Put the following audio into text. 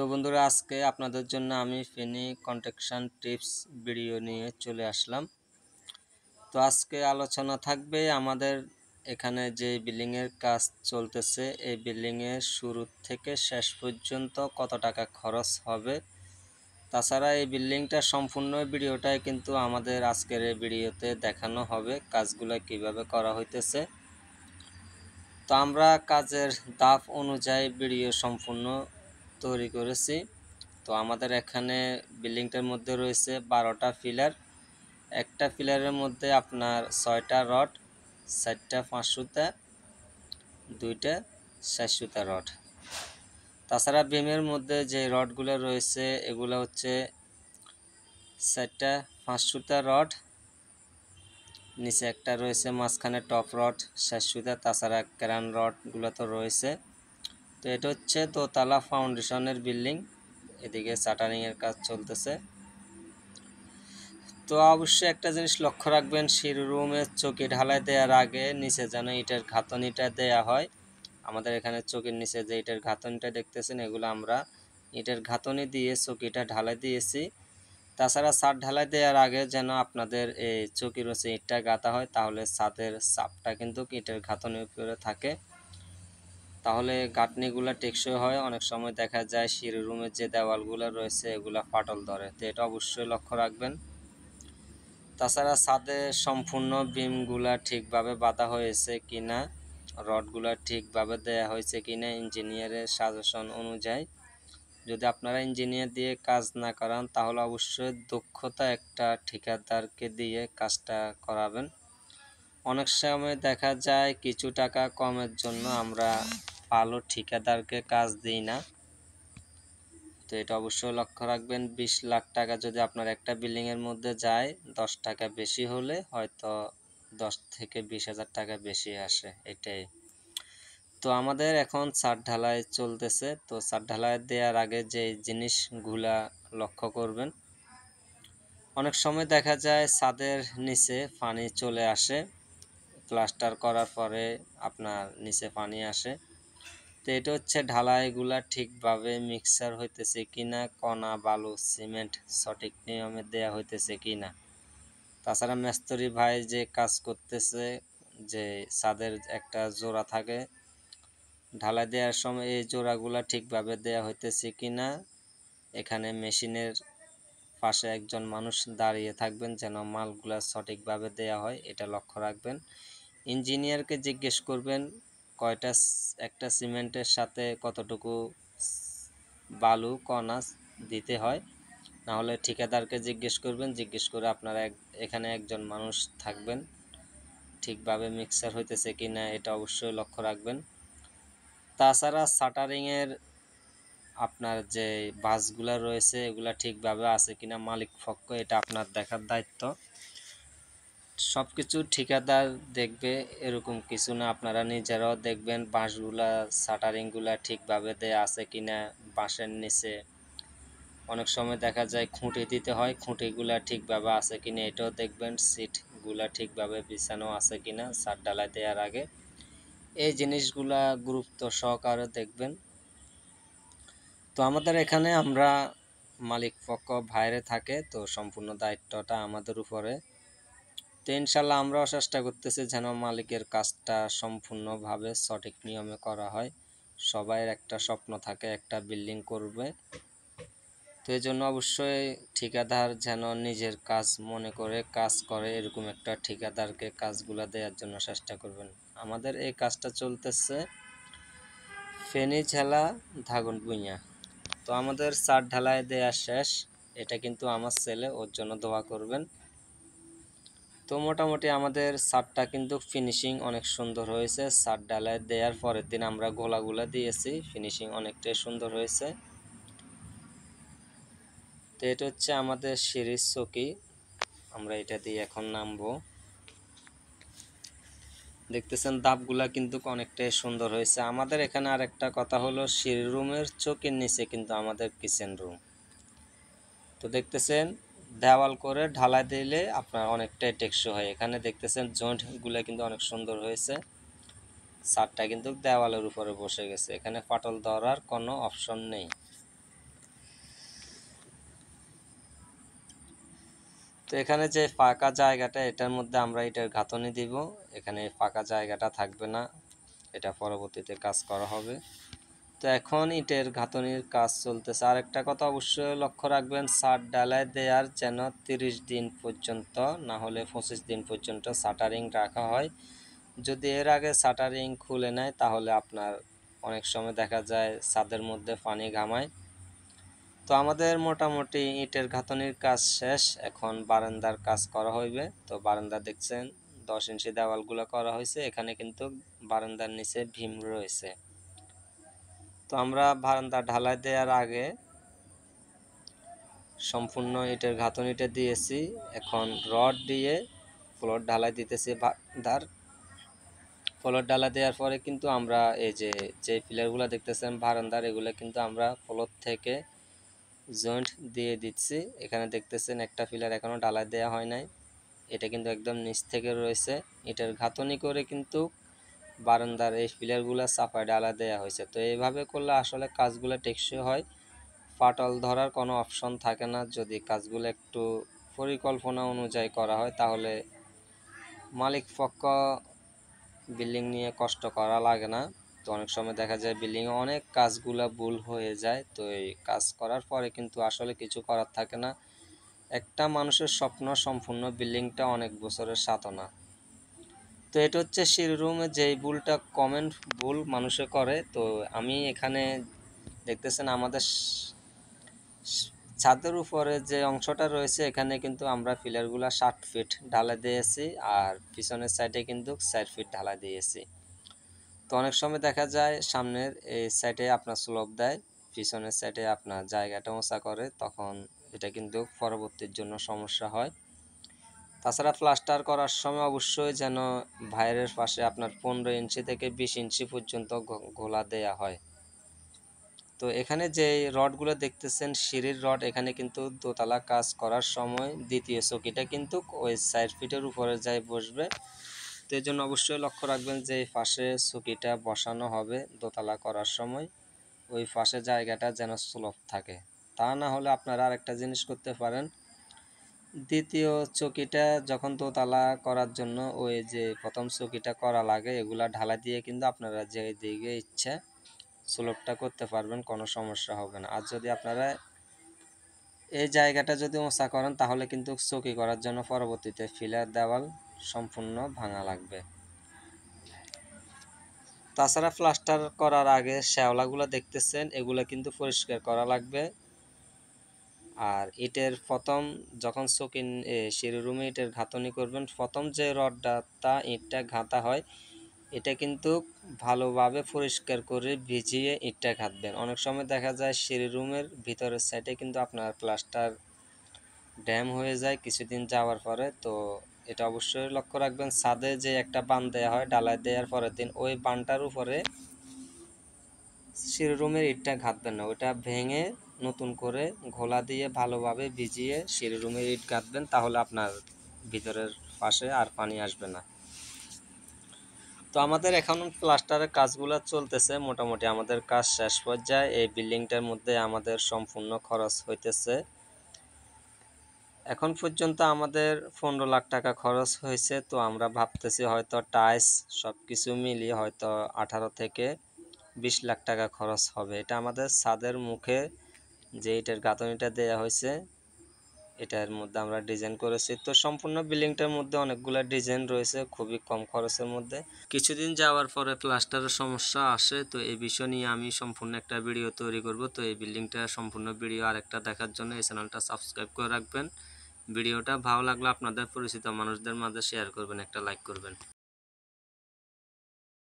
তো বন্ধুরা, আজকে আপনাদের জন্য আমি ফেনী কনস্ট্রাকশন টিপস ভিডিও নিয়ে চলে আসলাম। তো আজকে আলোচনা থাকবে আমাদের এখানে যে বিল্ডিংয়ের কাজ চলতেছে, এই বিল্ডিংয়ের শুরু থেকে শেষ পর্যন্ত কত টাকা খরচ হবে। তাছাড়া এই বিল্ডিংটা সম্পূর্ণ ভিডিওটাই কিন্তু আমাদের আজকের এই ভিডিওতে দেখানো হবে, কাজগুলো কিভাবে করা হইতেছে। তো আমরা কাজের ধাপ অনুযায়ী ভিডিও সম্পূর্ণ তৈরি করেছি। তো আমাদের এখানে বিল্ডিংটার মধ্যে রয়েছে 12টা পিলার। একটা পিলারের মধ্যে আপনার 6টা রড, 4টা 5 সুতা, 2টা 4 সুতা রড। তাছাড়া বিমের মধ্যে যে রডগুলো রয়েছে এগুলো হচ্ছে 4টা 5 সুতা রড, নিচে একটা রয়েছে মাঝখানে টপ রড 4 সুতা, তাছাড়া ক্রান রডগুলো তো রয়েছে। তো এটা হচ্ছে দোতলা ফাউন্ডেশনের বিল্ডিং, এদিকে শাটারিংয়ের কাজ চলতেছে। তো অবশ্যই একটা জিনিস লক্ষ্য রাখবেন, সিঁড়ি রুমের চৌকি ঢালাই দেওয়ার আগে নিচে যেন ইটের গাঁথনিটা দেয়া হয়। আমাদের এখানে চৌকির নিচে যে ইটের গাঁথনিটা দেখতেছেন, এগুলো আমরা ইটের গাঁথনি দিয়ে চৌকিটা ঢালাই দিয়েছি। তাছাড়া ছাদ ঢালাই দেওয়ার আগে যেন আপনাদের এই চৌকির হচ্ছে ইটটা গাঁথা হয়, তাহলে ছাদের চাপটা কিন্তু ইটের গাঁথনির উপরে থাকে, তাহলে গাঁথনিগুলো টেকসই হয়। অনেক সময় দেখা যায় সিঁড়ি রুমের যে দেওয়ালগুলো রয়েছে এগুলা ফাটল ধরে, তো এটা অবশ্যই লক্ষ্য রাখবেন। তাছাড়া ছাদে সম্পূর্ণ বিমগুলা ঠিকভাবে বাঁধা হয়েছে কিনা, রডগুলা ঠিকভাবে দেয়া হয়েছে কিনা ইঞ্জিনিয়ারের সাজেশন অনুযায়ী। যদি আপনারা ইঞ্জিনিয়ার দিয়ে কাজ না করান তাহলে অবশ্যই দক্ষতা একটা ঠিকাদারকে দিয়ে কাজটা করাবেন। অনেক সময় দেখা যায় কিছু টাকা কমের জন্য আমরা ভালো ঠিকাদারকে কাজ দিই না, তো এটা অবশ্যই লক্ষ্য রাখবেন। 20 লাখ টাকা যদি আপনার একটা বিল্ডিংয়ের মধ্যে যায়, 10 টাকা বেশি হলে হয়তো 10 থেকে 20,000 টাকা বেশি আসে, এটাই। তো আমাদের এখন ছাদ ঢালাই চলতেছে। তো ছাদ ঢালাই দেওয়ার আগে যে জিনিসগুলা লক্ষ্য করবেন, অনেক সময় দেখা যায় ছাদের নিচে পানি চলে আসে, প্লাস্টার করার পরে আপনার নিচে পানি আসে। তো এটা হচ্ছে ঢালাইগুলা ঠিকভাবে মিক্সার হইতেছে কিনা, কণা বালু সিমেন্ট সঠিক নিয়মে দেয়া হইতেছে কিনা। তাছাড়া মিস্ত্রি ভাই যে কাজ করতেছে, যে ছাদের একটা জোড়া থাকে ঢালাই দেওয়ার সময়, এই জোড়াগুলা ঠিকভাবে দেয়া হইতেছে কিনা। এখানে মেশিনের পাশে একজন মানুষ দাঁড়িয়ে থাকবেন যেন মালগুলা সঠিকভাবে দেয়া হয়, এটা লক্ষ্য রাখবেন। ইঞ্জিনিয়ারকে জিজ্ঞেস করবেন কয়টা একটা সিমেন্টের সাথে কতটুকু বালু কণা দিতে হয়। না হলে ঠিকাদারকে জিজ্ঞেস করবেন, জিজ্ঞেস করে আপনারা এখানে একজন মানুষ থাকবেন, ঠিকভাবে মিক্সার হইতেছে কিনা এটা অবশ্যই লক্ষ্য রাখবেন। তাছাড়া শাটারিংয়ের আপনার যে বাসগুলা রয়েছে এগুলা ঠিকভাবে আছে কিনা মালিক পক্ষ, এটা আপনার দেখার দায়িত্ব। সবকিছু ঠিকাদার দেখবে এরকম কিছু না, আপনারা নিজেরাও দেখবেন বাঁশগুলা শাটারিংগুলা ঠিকভাবে দেয়া আছে কিনা। বাঁশের নিচে অনেক সময় দেখা যায় খুঁটি দিতে হয়, খুঁটিগুলা ঠিকভাবে আছে কিনা এটাও দেখবেন। সিটগুলা ঠিকভাবে বিছানো আছে কিনা ছাদ ঢালাই দেওয়ার আগে, এই জিনিসগুলা গুরুত্ব সহকারে দেখবেন। তো আমাদের এখানে আমরা মালিক পক্ষ বাইরে থাকে, তো সম্পূর্ণ দায়িত্বটা আমাদের উপরে। তো ইনশাল্লাহ আমরাও চেষ্টা করতেছি যেন মালিকের কাজটা সম্পূর্ণভাবে সঠিক নিয়মে করা হয়। সবাইয়ের একটা স্বপ্ন থাকে একটা বিল্ডিং করবে, তো এই জন্য অবশ্যই ঠিকাদার যেন নিজের কাজ মনে করে কাজ করে, এরকম একটা ঠিকাদারকে কাজগুলো দেওয়ার জন্য চেষ্টা করবেন। আমাদের এই কাজটা চলতেছে ফেনী জেলা ধাগনভূঞা। তো আমাদের ছাদ ঢালাই দেওয়া শেষ, এটা কিন্তু আমার ছেলে, ওর জন্য দোয়া করবেন। তো মোটামুটি আমাদের ছাদটা কিন্তু ফিনিশিং অনেক সুন্দর হয়েছে। ছাদ ঢালাই দেওয়ার পরের দিন আমরা গোলাগুলা দিয়েছি, ফিনিশিং অনেকটাই সুন্দর হয়েছে। তো এটা হচ্ছে আমাদের সিঁড়ির চৌকি, আমরা এটা দিয়ে এখন নামবো। দেখতেছেন ধাপগুলা কিন্তু অনেকটাই সুন্দর হয়েছে। আমাদের এখানে আরেকটা কথা হলো, সিঁড়ি রুমের চৌকির নিচে কিন্তু আমাদের কিচেন রুম। তো দেখতেছেন দেওয়াল করে ঢালাই দিলে আপনার অনেকটাই টেকসই হয়। এখানে দেখতেছেন জয়েন্টগুলো কিন্তু অনেক সুন্দর হয়েছে, ছাদটা কিন্তু দেওয়ালের উপরে বসে গেছে, এখানে ফাটল ধরার কোনো অপশন নেই। তো এখানে যে ফাঁকা জায়গাটা, এটার মধ্যে আমরা ইটের গাঁথনি দিব। এখানে ফাঁকা জায়গাটা থাকবে না, এটা পরবর্তীতে কাজ করা হবে। তো এখন ইটের গাঁথনির কাজ চলতেছে। আর একটা কথা অবশ্যই লক্ষ্য রাখবেন, ছাদ ঢালাই দেওয়ার যেন 30 দিন পর্যন্ত, না হলে 25 দিন পর্যন্ত শাটারিং রাখা হয়। যদি এর আগে শাটারিং খুলে নেয় তাহলে আপনার অনেক সময় দেখা যায় ছাদের মধ্যে পানি ঘামায়। তো আমাদের মোটামুটি ইটের গাঁথনির কাজ শেষ, এখন বারান্দার কাজ করা হইবে। তো বারান্দা দেখছেন 10 ইঞ্চি দেওয়ালগুলো করা হয়েছে, এখানে কিন্তু বারান্দার নিচে ভীম রয়েছে। তো আমরা বারান্দা ঢালাই দেওয়ার আগে সম্পূর্ণ ইটের গাঁথনিটা দিয়েছি, এখন রড দিয়ে ফ্লোর ঢালাই দিতেছি। বারান্দার ফ্লোর ঢালাই দেওয়ার পরে কিন্তু আমরা এই যে পিলারগুলো দেখতেছেন বারান্দার, এগুলো কিন্তু আমরা ফ্লোর থেকে জয়েন্ট দিয়ে দিচ্ছি। এখানে দেখতেছেন একটা পিলার এখনো ঢালাই দেওয়া হয় নাই, এটা কিন্তু একদম নিচ থেকে রয়েছে। এটার গাঁথনি করে কিন্তু বারান্দার এই পিলারগুলো চাপায় ঢালাই দেওয়া হয়েছে। তো এইভাবে করলে আসলে কাজগুলো টেকসই হয়, ফাটল ধরার কোনো অপশন থাকে না। যদি কাজগুলো একটু পরিকল্পনা অনুযায়ী করা হয় তাহলে মালিক পক্ষ বিল্ডিং নিয়ে কষ্ট করা লাগে না। তো অনেক সময় দেখা যায় বিল্ডিংয়ে অনেক কাজগুলো ভুল হয়ে যায়, তো এই কাজ করার পরে কিন্তু আসলে কিছু করার থাকে না। একটা মানুষের স্বপ্ন সম্পূর্ণ বিল্ডিংটা অনেক বছরের সাধনা। তো এটা হচ্ছে সিঁড়ি রুমে যেই ভুলটা কমন ভুল মানুষে করে। তো আমি এখানে দেখতেছেন আমাদের ছাদের উপরে যে অংশটা রয়েছে এখানে কিন্তু আমরা পিলারগুলা 60 ফিট ঢালাই দিয়েছি, আর পিছনের সাইডে কিন্তু 4 ফিট ঢালাই দিয়েছি। তো অনেক সময় দেখা যায় সামনের এই সাইডে আপনার স্লোপ দেয়, পিছনের সাইডে আপনার জায়গাটা উঁচা করে, তখন এটা কিন্তু পরবর্তীর জন্য সমস্যা হয়। তাছাড়া প্লাস্টার করার সময় অবশ্যই যেন বাইরের পাশে আপনার 15 ইঞ্চি থেকে 20 ইঞ্চি পর্যন্ত গোলা দেয়া হয়। তো এখানে যে রডগুলো দেখতেছেন সিঁড়ির রড, এখানে কিন্তু দোতলা কাজ করার সময় দ্বিতীয় চকিটা কিন্তু ওই 4 ফিটের উপরে যায় বসবে। তো এই জন্য অবশ্যই লক্ষ্য রাখবেন যে এই পাশে চকিটা বসানো হবে দোতলা করার সময়, ওই পাশে জায়গাটা যেন স্লোপ থাকে। তা না হলে আপনারা আরেকটা জিনিস করতে পারেন, দ্বিতীয় চকিটা যখন দোতলা করার জন্য ওই যে প্রথম চকিটা করা লাগে, এগুলা ঢালাই দিয়ে কিন্তু আপনারা যে দিকে ইচ্ছা স্লোপটা করতে পারবেন, কোনো সমস্যা হবে না। আর যদি আপনারা এই জায়গাটা যদি উঁচা করেন তাহলে কিন্তু চকি করার জন্য পরবর্তীতে ফিলার দেওয়াল সম্পূর্ণ ভাঙা লাগবে। তাছাড়া প্লাস্টার করার আগে শ্যাওলাগুলো দেখতেছেন, এগুলো কিন্তু পরিষ্কার করা লাগবে। আর ইটের প্রথম যখন চকি সিঁড়ি রুমে ইটের গাঁথনি করবেন, প্রথম যে রডটা ইটটা গাঁথা হয় এটা কিন্তু ভালোভাবে পরিষ্কার করে ভিজিয়ে ইটটা গাঁথবেন। অনেক সময় দেখা যায় সিঁড়ি রুমের ভিতরের সাইডে কিন্তু আপনার প্লাস্টার ড্যাম হয়ে যায় কিছুদিন যাওয়ার পরে। তো এটা অবশ্যই লক্ষ্য রাখবেন, ছাদে যে একটা বান দেওয়া হয় ঢালাই দেওয়ার পরের দিন, ওই বানটার উপরে সিঁড়ি রুমের ইটটা গাঁথবেন না, ওটা ভেঙে নতুন করে ঘোলা দিয়ে ভালোভাবে ভিজিয়ে সিঁড়ি রুমের ইট গাঁথবেন, তাহলে আপনার ভিতরের পাশে আর পানি আসবে না। তো আমাদের এখন প্লাস্টারের কাজগুলো চলতেছে, মোটামুটি আমাদের কাজ শেষ পর্যায়ে। এই বিল্ডিংটার মধ্যে আমাদের সম্পূর্ণ খরচ হইতেছে এখন পর্যন্ত আমাদের 15 লাখ টাকা খরচ হয়েছে। তো আমরা ভাবতেছি হয়তো টাইলস সব কিছু মিলিয়ে হয়তো 18 থেকে 20 লাখ টাকা খরচ হবে। এটা আমাদের ছাদের মুখে যে এটার গাঁথনিটা দেওয়া হয়েছে এটার মধ্যে আমরা ডিজাইন করেছি। তো সম্পূর্ণ বিল্ডিংটার মধ্যে অনেকগুলো ডিজাইন রয়েছে খুবই কম খরচের মধ্যে। কিছুদিন যাওয়ার পরে প্লাস্টারের সমস্যা আসে, তো এই বিষয় নিয়ে আমি সম্পূর্ণ একটা ভিডিও তৈরি করব। তো এই বিল্ডিংটা সম্পূর্ণ ভিডিও আরেকটা দেখার জন্য এই চ্যানেলটা সাবস্ক্রাইব করে রাখবেন। ভিডিওটা ভালো লাগলে আপনাদের পরিচিত মানুষদের মাঝে শেয়ার করবেন, একটা লাইক করবেন।